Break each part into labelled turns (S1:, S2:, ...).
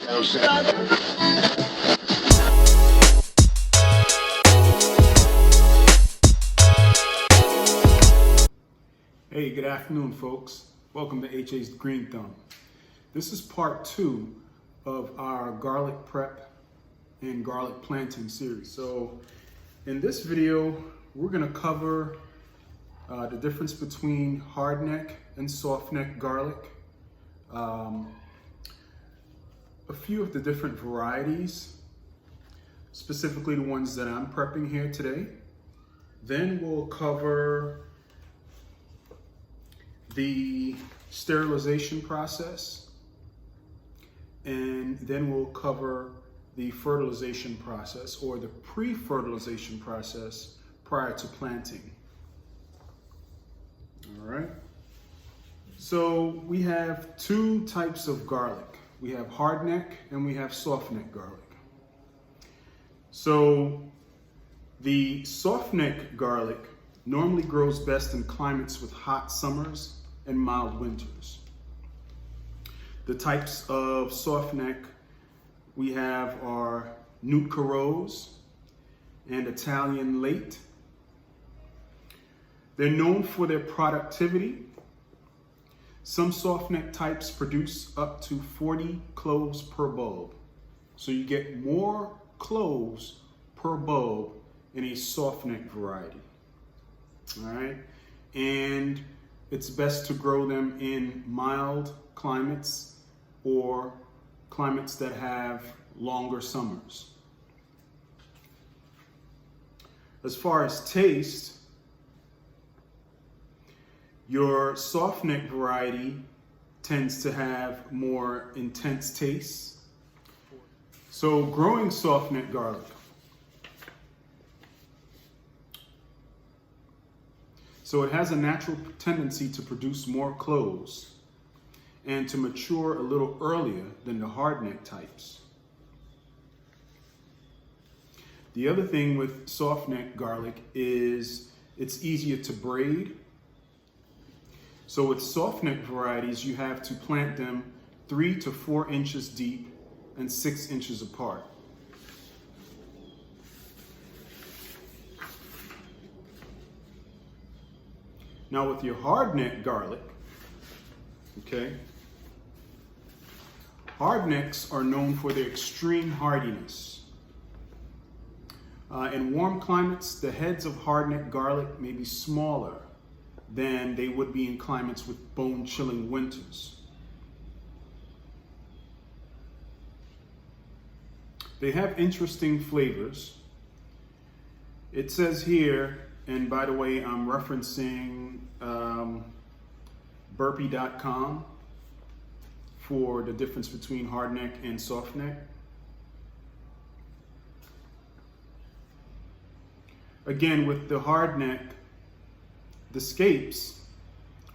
S1: Hey, good afternoon, folks. Welcome to HA's Green Thumb. This is part 2 of our garlic prep and garlic planting series. So in this video, we're going to cover the difference between hardneck and softneck garlic, a few of the different varieties, specifically the ones that I'm prepping here today. Then we'll cover the sterilization process, and then we'll cover the fertilization process, or the pre-fertilization process prior to planting. All right. So we have two types of garlic. We have hardneck and we have softneck garlic. So the softneck garlic normally grows best in climates with hot summers and mild winters. The types of softneck we have are Nootka Rose and Italian Late. They're known for their productivity. Some softneck types produce up to 40 cloves per bulb. So you get more cloves per bulb in a softneck variety. All right, and it's best to grow them in mild climates or climates that have longer summers. As far as taste, your softneck variety tends to have more intense tastes. So growing softneck garlic, so it has a natural tendency to produce more cloves and to mature a little earlier than the hardneck types. The other thing with softneck garlic is it's easier to braid. So with softneck varieties, you have to plant them 3 to 4 inches deep and 6 inches apart. Now with your hardneck garlic, okay, hardnecks are known for their extreme hardiness. In warm climates, the heads of hardneck garlic may be smaller than they would be in climates with bone-chilling winters. They have interesting flavors. It says here, and by the way, I'm referencing burpee.com for the difference between hardneck and softneck. Again, with the hardneck, the scapes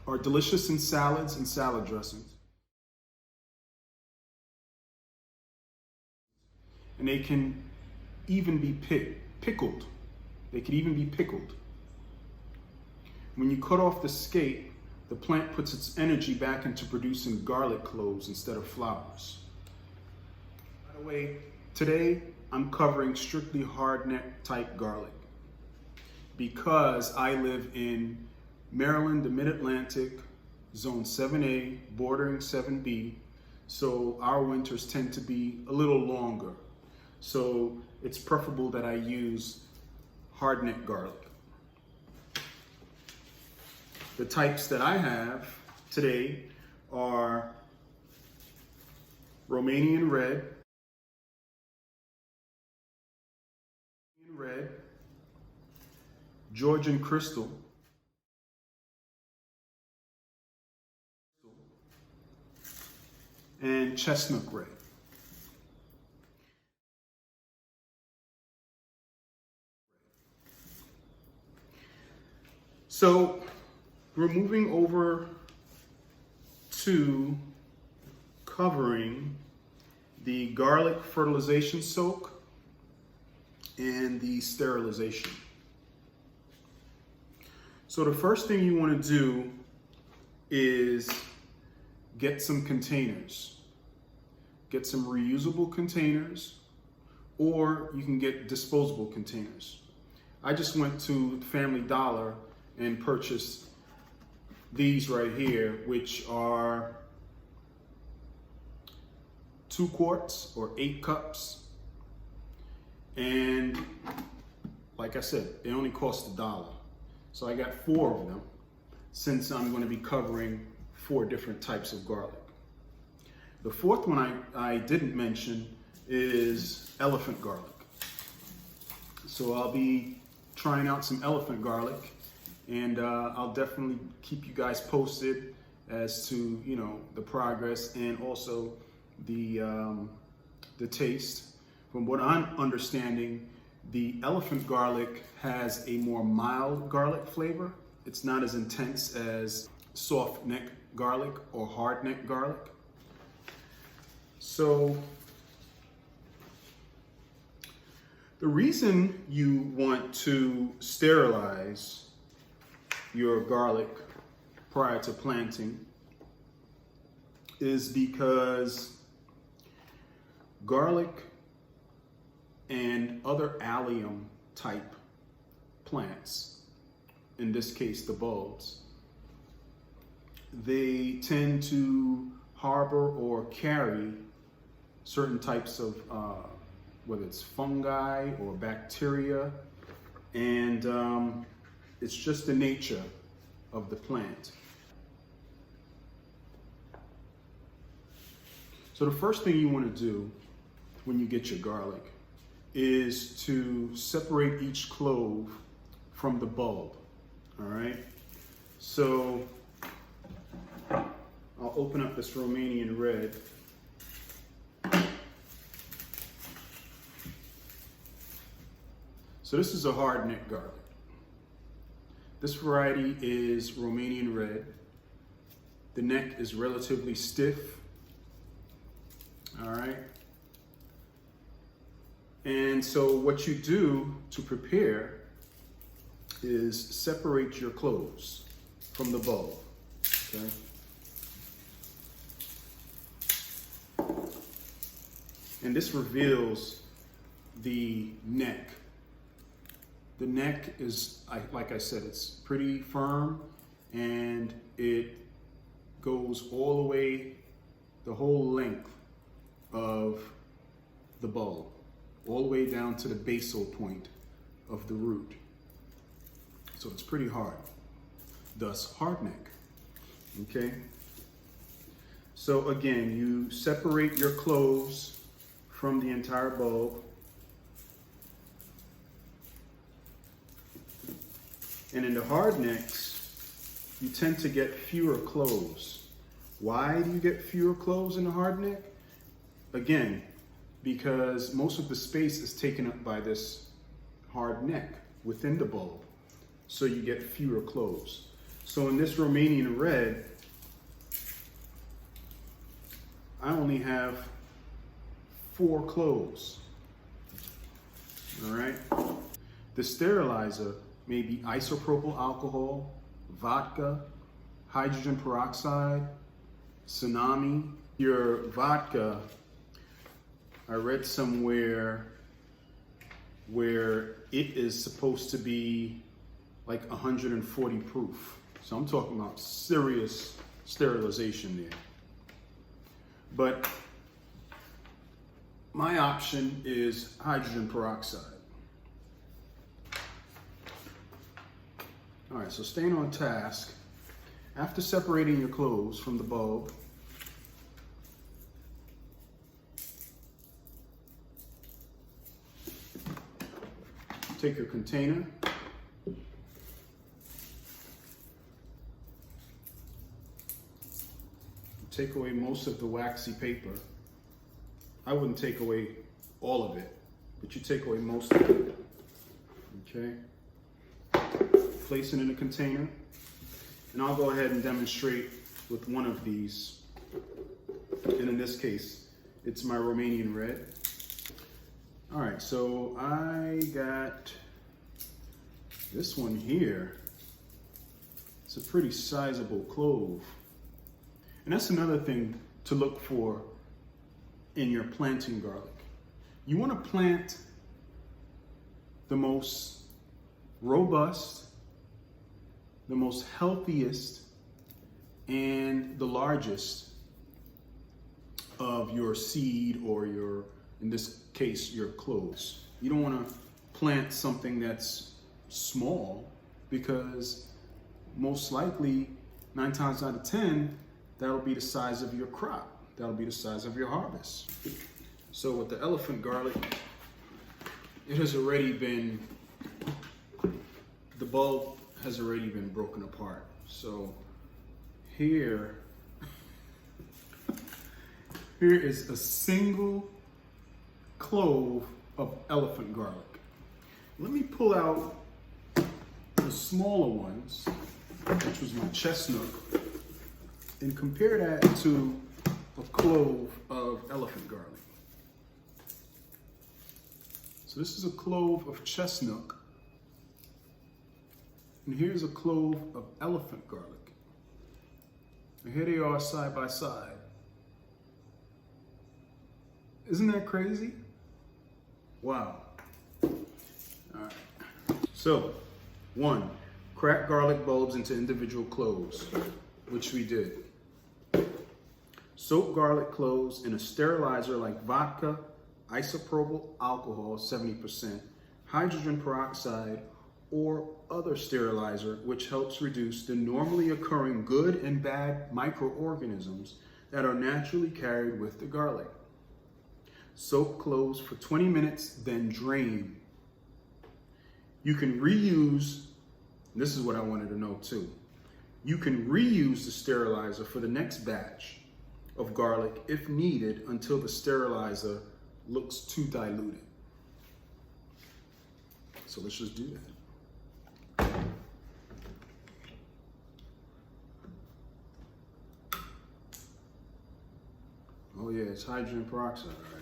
S1: are delicious in salads and salad dressings. And they can even be pickled. They can even be pickled. When you cut off the scape, the plant puts its energy back into producing garlic cloves instead of flowers. By the way, today I'm covering strictly hardneck type garlic because I live in Maryland, the Mid-Atlantic, Zone 7A, bordering 7B, so our winters tend to be a little longer. So it's preferable that I use hardneck garlic. The types that I have today are Romanian red, Georgian crystal, and chestnut red. So we're moving over to covering the garlic fertilization soak and the sterilization. So the first thing you want to do is get some containers. get some reusable containers, or you can get disposable containers. I just went to Family Dollar and purchased these right here, which are 2 quarts or 8 cups. And like I said, they only cost $1. So I got 4 of them, since I'm going to be covering 4 different types of garlic. The 4th one I didn't mention is elephant garlic. So I'll be trying out some elephant garlic, and I'll definitely keep you guys posted as to, you know, the progress and also the taste. From what I'm understanding, the elephant garlic has a more mild garlic flavor. It's not as intense as softneck garlic or hardneck garlic. So the reason you want to sterilize your garlic prior to planting is because garlic and other allium type plants, in this case the bulbs, they tend to harbor or carry certain types of whether it's fungi or bacteria, and it's just the nature of the plant. So the first thing you want to do when you get your garlic is to separate each clove from the bulb. All right, so I'll open up this Romanian red. So this is a hardneck garlic. This variety is Romanian red. The neck is relatively stiff. All right. And so what you do to prepare is separate your cloves from the bulb. Okay. And this reveals the neck. The neck is, like I said, it's pretty firm, and it goes all the way, the whole length of the bulb, all the way down to the basal point of the root. So it's pretty hard, thus hardneck. Okay. So again, you separate your cloves from the entire bulb. And in the hardnecks, you tend to get fewer cloves. Why do you get fewer cloves in the hardneck? Again, because most of the space is taken up by this hard neck within the bulb. So you get fewer cloves. So in this Romanian red, I only have 4 cloves. All right. The sterilizer may be isopropyl alcohol, vodka, hydrogen peroxide, tsunami. Your vodka, I read somewhere where it is supposed to be like 140 proof. So I'm talking about serious sterilization there. But my option is hydrogen peroxide. All right, so staying on task, after separating your cloves from the bulb, take your container, take away most of the waxy paper. I wouldn't take away all of it, but you take away most of it, okay? Place it in a container, and I'll go ahead and demonstrate with one of these. And in this case, it's my Romanian red. All right, so I got this one here. It's a pretty sizable clove. And that's another thing to look for in your planting garlic. You want to plant the most robust, the most healthiest, and the largest of your seed or your, in this case, your cloves. You don't want to plant something that's small because most likely 9 times out of 10, that'll be the size of your crop. That'll be the size of your harvest. So with the elephant garlic, it has already been, the bulb has already been broken apart. So here is a single clove of elephant garlic. Let me pull out the smaller ones, which was my chestnut, and compare that to a clove of elephant garlic. So this is a clove of chestnut, and here's a clove of elephant garlic. And here they are side by side. Isn't that crazy? Wow. All right. So, 1, crack garlic bulbs into individual cloves, which we did. Soak garlic cloves in a sterilizer like vodka, isopropyl alcohol 70%, hydrogen peroxide, or other sterilizer, which helps reduce the normally occurring good and bad microorganisms that are naturally carried with the garlic. Soak cloves for 20 minutes, then drain. You can reuse, this is what I wanted to know too, you can reuse the sterilizer for the next batch of garlic if needed until the sterilizer looks too diluted. So let's just do that. Oh yeah, it's hydrogen peroxide, all right.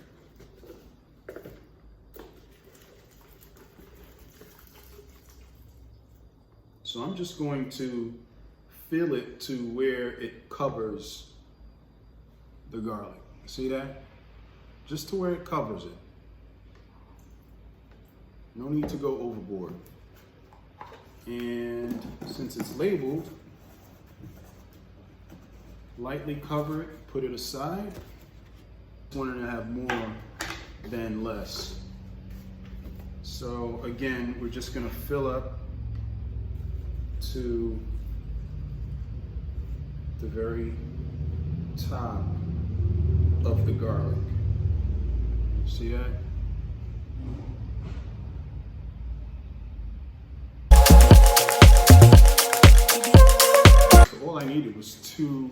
S1: So I'm just going to fill it to where it covers the garlic. See that? Just to where it covers it. No need to go overboard. And since it's labeled, lightly cover it, put it aside. Wanted to have more than less. So again, we're just gonna fill up to the very top of the garlic. See that? So all I needed was 2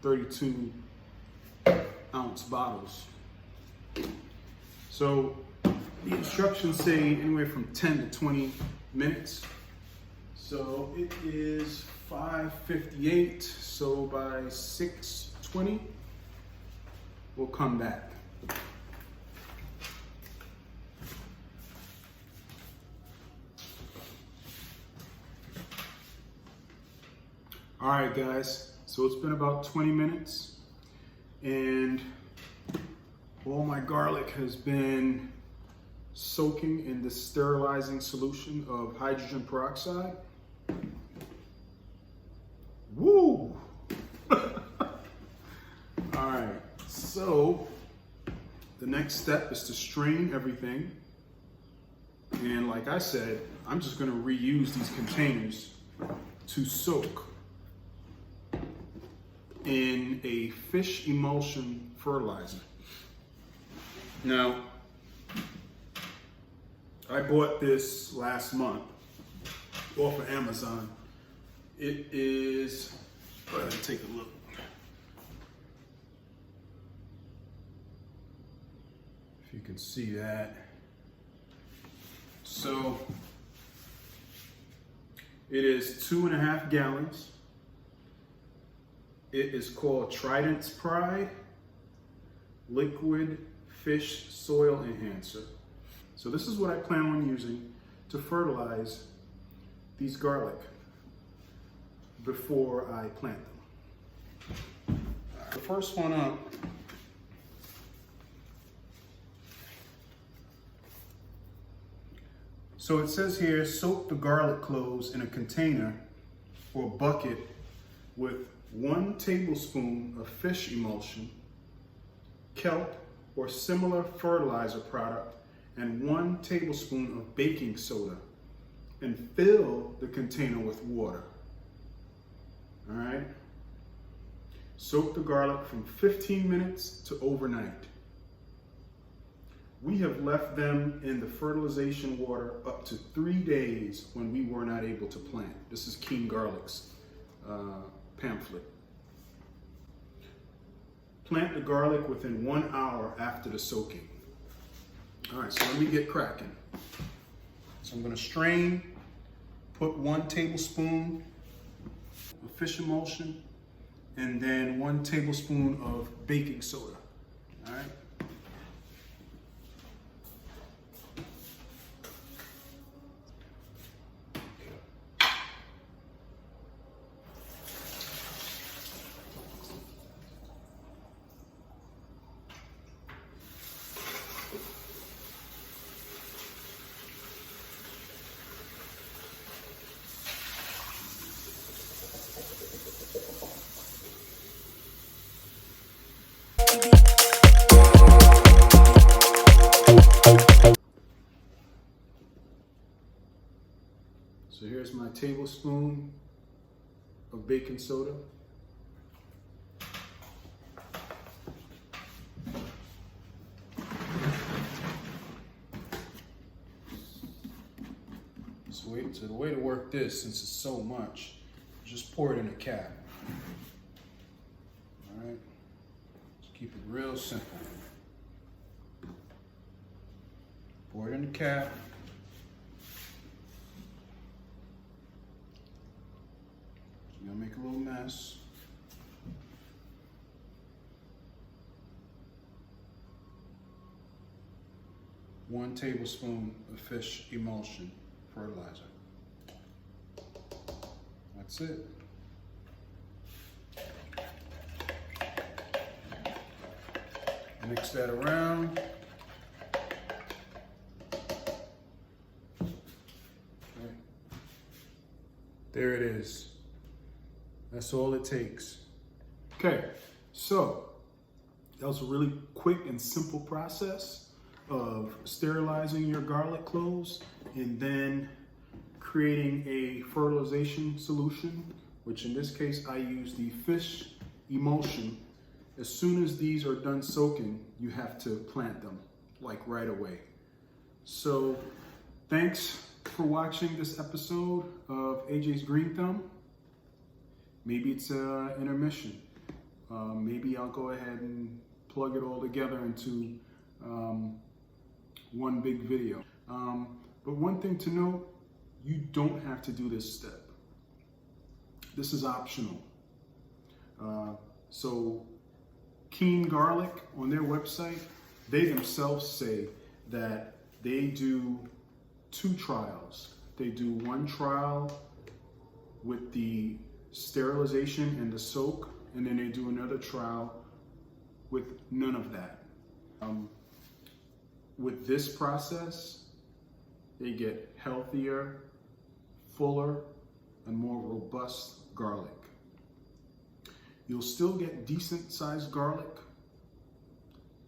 S1: 32-ounce bottles. So the instructions say anywhere from 10 to 20 minutes. So it is 5:58, so by 6:20, we'll come back. All right, guys, so it's been about 20 minutes, and all my garlic has been soaking in this sterilizing solution of hydrogen peroxide. Woo! All right, so the next step is to strain everything. And like I said, I'm just gonna reuse these containers to soak in a fish emulsion fertilizer. Now, I bought this last month off of Amazon. It is, let's take a look. If you can see that. So, it is 2.5 gallons. It is called Trident's Pride Liquid Fish Soil Enhancer. So this is what I plan on using to fertilize these garlic before I plant them. The first one up So it says here, soak the garlic cloves in a container or bucket with 1 tablespoon of fish emulsion, kelp or similar fertilizer product, and 1 tablespoon of baking soda, and fill the container with water. All right? Soak the garlic from 15 minutes to overnight. We have left them in the fertilization water up to 3 days when we were not able to plant. This is Keene Garlic's pamphlet. Plant the garlic within 1 hour after the soaking. All right, so let me get cracking. So I'm gonna strain, put 1 tablespoon of fish emulsion, and then 1 tablespoon of baking soda. All right. So here's my tablespoon of baking soda. So the way to work this, since it's so much, just pour it in a cap. All right, just keep it real simple. Pour it in the cap. You're gonna make a little mess. One tablespoon of fish emulsion fertilizer. That's it. Mix that around. Okay. There it is. That's all it takes. Okay, so that was a really quick and simple process of sterilizing your garlic cloves and then creating a fertilization solution, which in this case I use the fish emulsion. As soon as these are done soaking, you have to plant them, like right away. So thanks for watching this episode of AJ's Green Thumb. Maybe it's an intermission. Maybe I'll go ahead and plug it all together into one big video. But one thing to note, you don't have to do this step. This is optional. So Keene Garlic, on their website, they themselves say that they do 2 trials. They do 1 trial with the sterilization and the soak, and then they do another trial with none of that. With this process, they get healthier, fuller, and more robust garlic. You'll still get decent sized garlic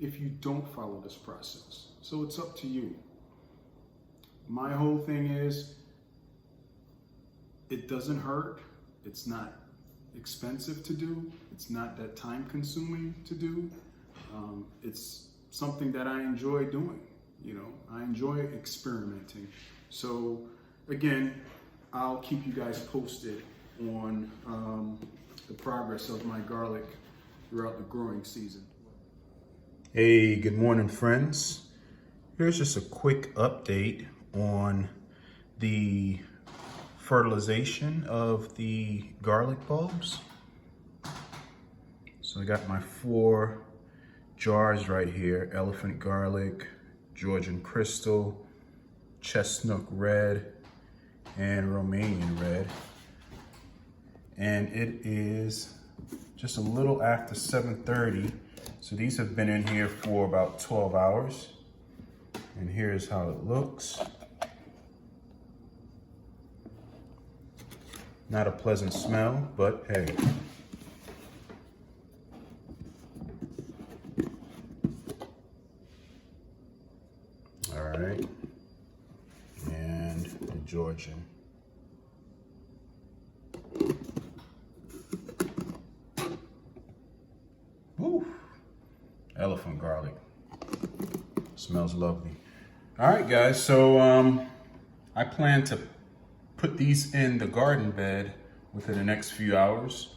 S1: if you don't follow this process. So it's up to you. My whole thing is, it doesn't hurt. It's not expensive to do. It's not that time consuming to do. It's something that I enjoy doing. You know, I enjoy experimenting. So again, I'll keep you guys posted on the progress of my garlic throughout the growing season. Hey, good morning, friends. Here's just a quick update on the fertilization of the garlic bulbs. So I got my 4 jars right here: elephant garlic, Georgian crystal, chestnut red, and Romanian red. And it is just a little after 7:30. So these have been in here for about 12 hours. And here's how it looks. Not a pleasant smell, but hey. All right. And the Georgian. Woo. Elephant garlic. Smells lovely. All right, guys. So I plan to put these in the garden bed within the next few hours.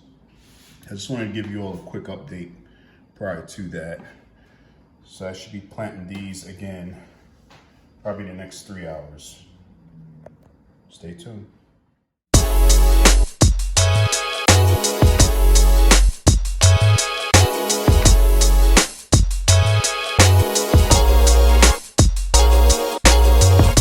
S1: I just wanted to give you all a quick update prior to that. So I should be planting these again probably the next 3 hours. Stay tuned.